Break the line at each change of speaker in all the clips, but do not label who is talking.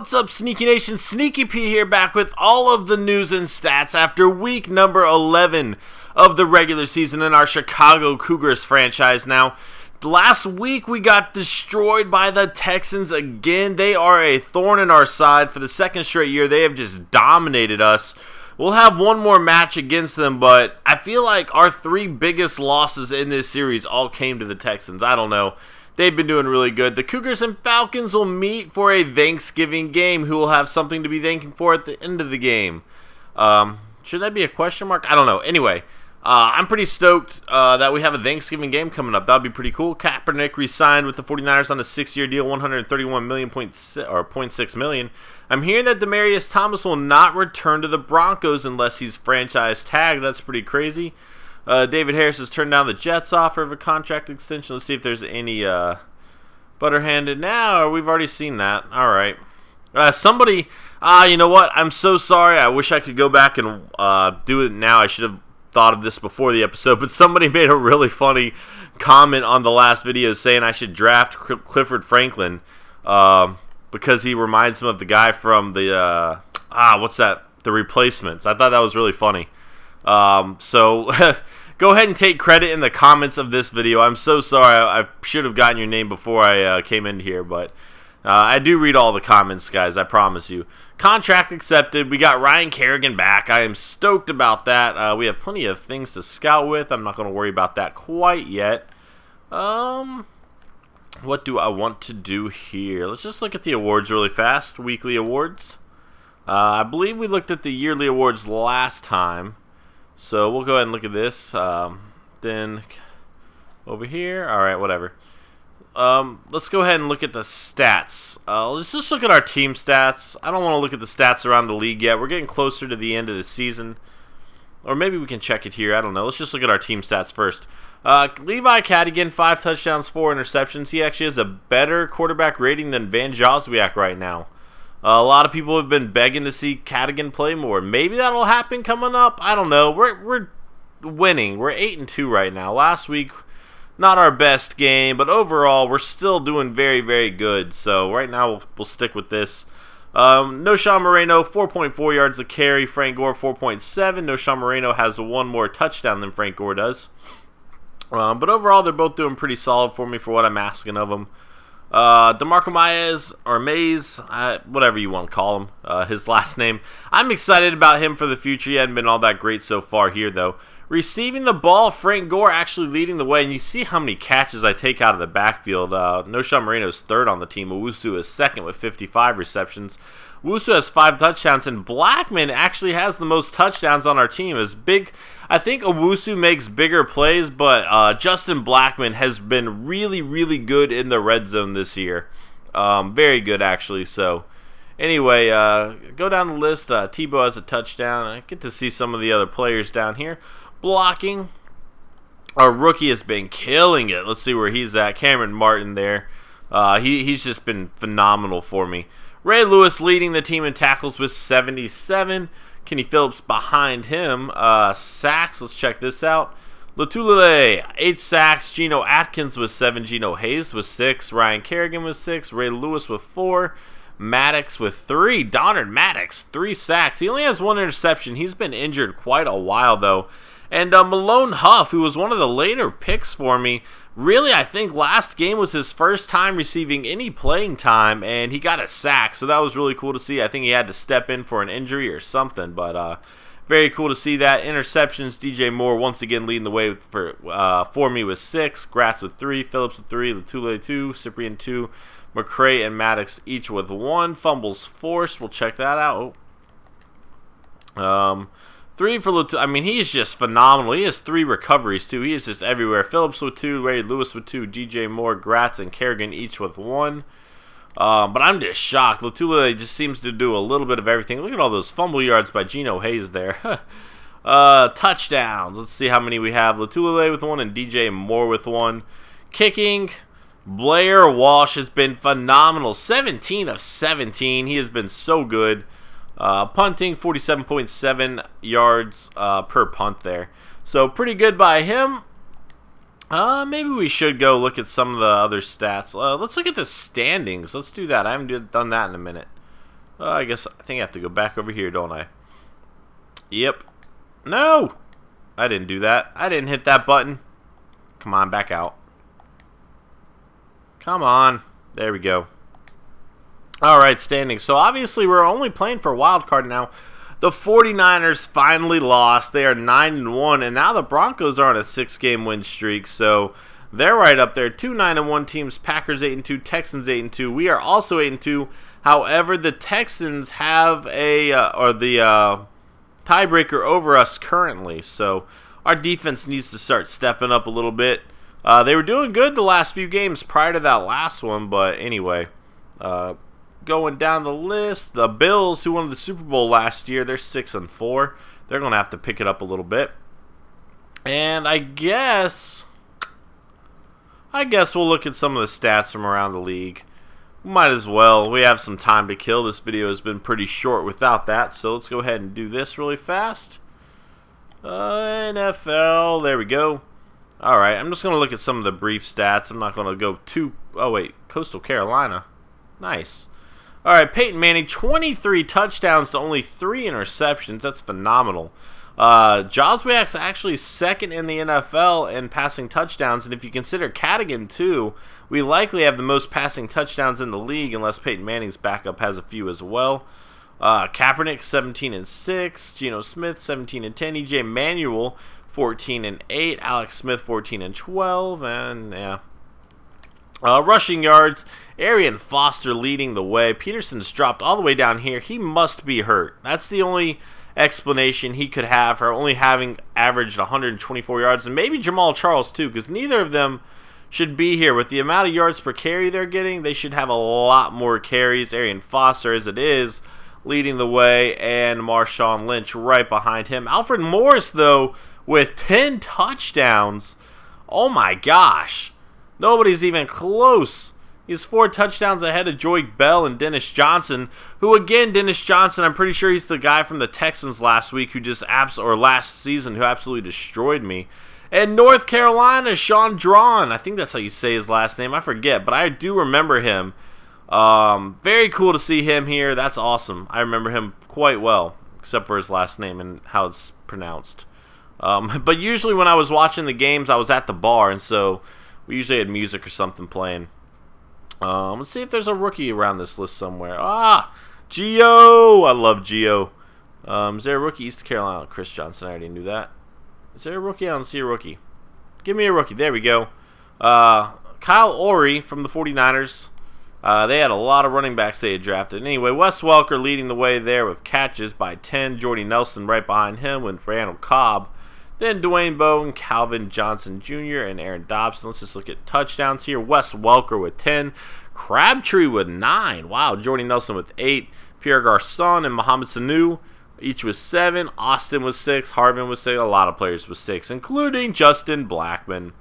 What's up, Sneaky Nation? Sneaky P here, back with all of the news and stats after week number 11 of the regular season in our Chicago Cougars franchise. Now, last week we got destroyed by the Texans again. They are a thorn in our side. For the second straight year, they have just dominated us. We'll have one more match against them, but I feel like our three biggest losses in this series all came to the Texans. I don't know. They've been doing really good. The Cougars and Falcons will meet for a Thanksgiving game. Who will have something to be thanking for at the end of the game? Should that be a question mark? I don't know. Anyway, I'm pretty stoked that we have a Thanksgiving game coming up. That would be pretty cool. Kaepernick re-signed with the 49ers on a 6-year deal, $131.6 million. I'm hearing that Demaryius Thomas will not return to the Broncos unless he's franchise tagged. That's pretty crazy. David Harris has turned down the Jets' offer of a contract extension. Let's see if there's any butter-handed now. We've already seen that. All right. Somebody, you know what? I'm so sorry. I wish I could go back and do it now. I should have thought of this before the episode, but somebody made a really funny comment on the last video saying I should draft Clifford Franklin because he reminds him of the guy from the what's that? The Replacements. I thought that was really funny. So go ahead and take credit in the comments of this video. I'm so sorry. I should have gotten your name before I came in here, but I do read all the comments, guys. I promise you. Contract accepted. We got Ryan Kerrigan back. I am stoked about that. We have plenty of things to scout with. I'm not going to worry about that quite yet. What do I want to do here? Let's just look at the awards really fast. Weekly awards. I believe we looked at the yearly awards last time. So we'll go ahead and look at this. Then over here. Alright, whatever. Let's go ahead and look at the stats. Let's just look at our team stats. I don't want to look at the stats around the league yet. We're getting closer to the end of the season. Or maybe we can check it here. I don't know. Let's just look at our team stats first. Levi Cadigan, 5 touchdowns, 4 interceptions. He actually has a better quarterback rating than Van Joswiak right now. A lot of people have been begging to see Cadigan play more. Maybe that'll happen coming up. I don't know. We're winning. We're 8-2 right now. Last week, not our best game, but overall, we're still doing very, very good. So right now, we'll stick with this. Noshawn Moreno, 4.4 yards a carry. Frank Gore, 4.7. Noshawn Moreno has one more touchdown than Frank Gore does. But overall, they're both doing pretty solid for me for what I'm asking of them. DeMarco Mays, or Mays, whatever you want to call him, his last name. I'm excited about him for the future. He hadn't been all that great so far here, though. Receiving the ball, Frank Gore actually leading the way, and you see how many catches I take out of the backfield. Noshawn Moreno is third on the team. Owusu is second with 55 receptions. Owusu has 5 touchdowns, and Blackman actually has the most touchdowns on our team. Is big. I think Owusu makes bigger plays, but Justin Blackman has been really, really good in the red zone this year. Very good, actually. So, anyway, go down the list. Tebow has a touchdown. I get to see some of the other players down here. Blocking. Our rookie has been killing it. Let's see where he's at. Cameron Martin there. He's just been phenomenal for me. Ray Lewis leading the team in tackles with 77. Kenny Phillips behind him. Sacks, let's check this out. Latulele, 8 sacks. Geno Atkins with 7. Geno Hayes with 6. Ryan Kerrigan with 6. Ray Lewis with 4. Maddox with 3. Donald Maddox, 3 sacks. He only has 1 interception. He's been injured quite a while, though. And Malone Huff, who was one of the later picks for me, really, I think last game was his first time receiving any playing time, and he got a sack, so that was really cool to see. I think he had to step in for an injury or something, but very cool to see that. Interceptions, DJ Moore once again leading the way for me with 6, Gratz with 3, Phillips with 3, Latule 2, Cyprian 2, McCray and Maddox each with 1. Fumbles forced, we'll check that out. 3 for Latule. I mean, he's just phenomenal. He has 3 recoveries, too. He is just everywhere. Phillips with 2, Ray Lewis with 2, DJ Moore, Gratz, and Kerrigan each with 1. But I'm just shocked. Latule just seems to do a little bit of everything. Look at all those fumble yards by Geno Hayes there. Touchdowns. Let's see how many we have. Latule with 1 and DJ Moore with 1. Kicking. Blair Walsh has been phenomenal. 17 of 17. He has been so good. Punting, 47.7 yards per punt there. So pretty good by him. Maybe we should go look at some of the other stats. Let's look at the standings. Let's do that. I haven't done that in a minute. I think I have to go back over here, don't I? Yep. No! I didn't do that. I didn't hit that button. Come on, back out. Come on. There we go. Alright, standing. So obviously we're only playing for a wild card now. The 49ers finally lost. They are 9-1, and now the Broncos are on a 6-game win streak. So they're right up there. 2 9-1 teams. Packers 8-2. Texans 8-2. We are also 8-2. However, the Texans have the tiebreaker over us currently. So our defense needs to start stepping up a little bit. They were doing good the last few games prior to that last one, but anyway, going down the list, the Bills, who won the Super Bowl last year, they're 6-4. They're going to have to pick it up a little bit. And I guess we'll look at some of the stats from around the league. Might as well. We have some time to kill. This video has been pretty short without that, so let's go ahead and do this really fast. NFL, there we go. Alright, I'm just going to look at some of the brief stats. I'm not going to go too... Oh, wait. Coastal Carolina. Nice. Alright, Peyton Manning, 23 touchdowns to only 3 interceptions. That's phenomenal. Joswiak's actually second in the NFL in passing touchdowns. And if you consider Cadigan, too, we likely have the most passing touchdowns in the league, unless Peyton Manning's backup has a few as well. Kaepernick, 17-6. Geno Smith, 17-10. EJ Manuel, 14-8. Alex Smith, 14-12. And, yeah. Rushing yards, Arian Foster leading the way. Peterson's dropped all the way down here. He must be hurt. That's the only explanation he could have for only having averaged 124 yards. And maybe Jamal Charles, too, because neither of them should be here. With the amount of yards per carry they're getting, they should have a lot more carries. Arian Foster, as it is, leading the way, and Marshawn Lynch right behind him. Alfred Morris, though, with 10 touchdowns. Oh, my gosh. Nobody's even close. He's 4 touchdowns ahead of Joy Bell and Dennis Johnson, who, again, Dennis Johnson, I'm pretty sure he's the guy from the Texans last week who just last season who absolutely destroyed me. And North Carolina, Sean Drawn. I think that's how you say his last name. I forget, but I do remember him. Very cool to see him here. That's awesome. I remember him quite well, except for his last name and how it's pronounced. But usually when I was watching the games, I was at the bar, and so we usually had music or something playing. Let's see if there's a rookie around this list somewhere. Ah, Gio! I love Gio. Is there a rookie? East Carolina. Chris Johnson. I already knew that. Is there a rookie? I don't see a rookie. Give me a rookie. There we go. Kyle Ory from the 49ers. They had a lot of running backs they had drafted. Anyway, Wes Welker leading the way there with catches by 10. Jordy Nelson right behind him with Randall Cobb. Then Dwayne Bowe, Calvin Johnson Jr., and Aaron Dobson. Let's just look at touchdowns here. Wes Welker with 10. Crabtree with 9. Wow, Jordy Nelson with 8. Pierre Garçon and Mohamed Sanu, each with 7. Austin with 6. Harvin with 6. A lot of players with 6, including Justin Blackman.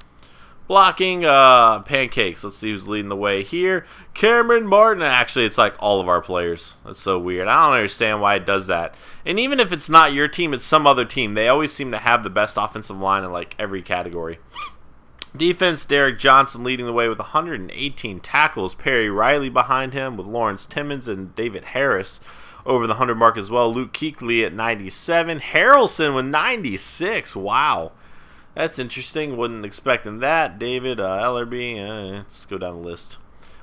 Blocking pancakes. Let's see who's leading the way here. Cameron Martin. Actually, it's like all of our players. That's so weird. I don't understand why it does that. And even if it's not your team, it's some other team. They always seem to have the best offensive line in like every category. Defense, Derek Johnson leading the way with 118 tackles. Perry Riley behind him with Lawrence Timmons and David Harris over the 100 mark as well. Luke Kuechly at 97. Harrelson with 96. Wow. That's interesting. Wasn't expecting that. David Ellerby. Let's go down the list.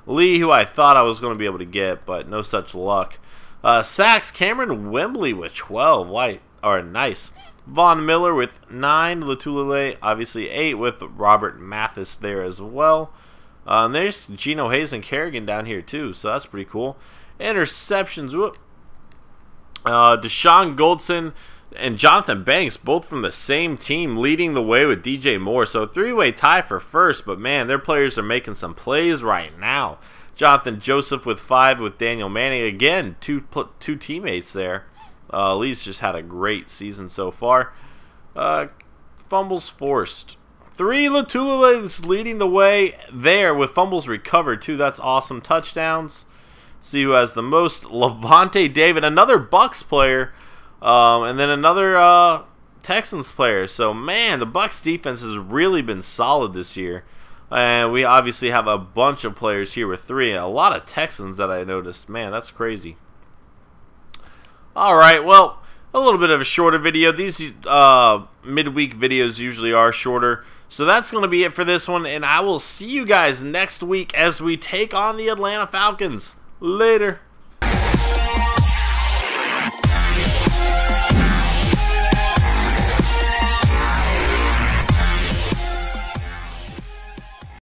Lee, who I thought I was going to be able to get, but no such luck. Sacks, Cameron Wembley with 12. Nice. Von Miller with 9. Latulele, obviously 8 with Robert Mathis there as well. There's Geno Hayes and Kerrigan down here too, so that's pretty cool. Interceptions. Whoop. Deshaun Goldson and Jonathan Banks, both from the same team, leading the way with DJ Moore. So a 3-way tie for first, but man, their players are making some plays right now. Jonathan Joseph with 5 with Daniel Manning. Again, two teammates there. Lee's just had a great season so far. Fumbles forced. 3 Latulele leading the way there with fumbles recovered too. That's awesome. Touchdowns. See who has the most. Levante David, another Bucks player. And then another Texans player. So, man, the Bucks defense has really been solid this year. And we obviously have a bunch of players here with 3. A lot of Texans that I noticed. Man, that's crazy. Alright, well, a little bit of a shorter video. These midweek videos usually are shorter. So that's going to be it for this one, and I will see you guys next week as we take on the Atlanta Falcons. Later.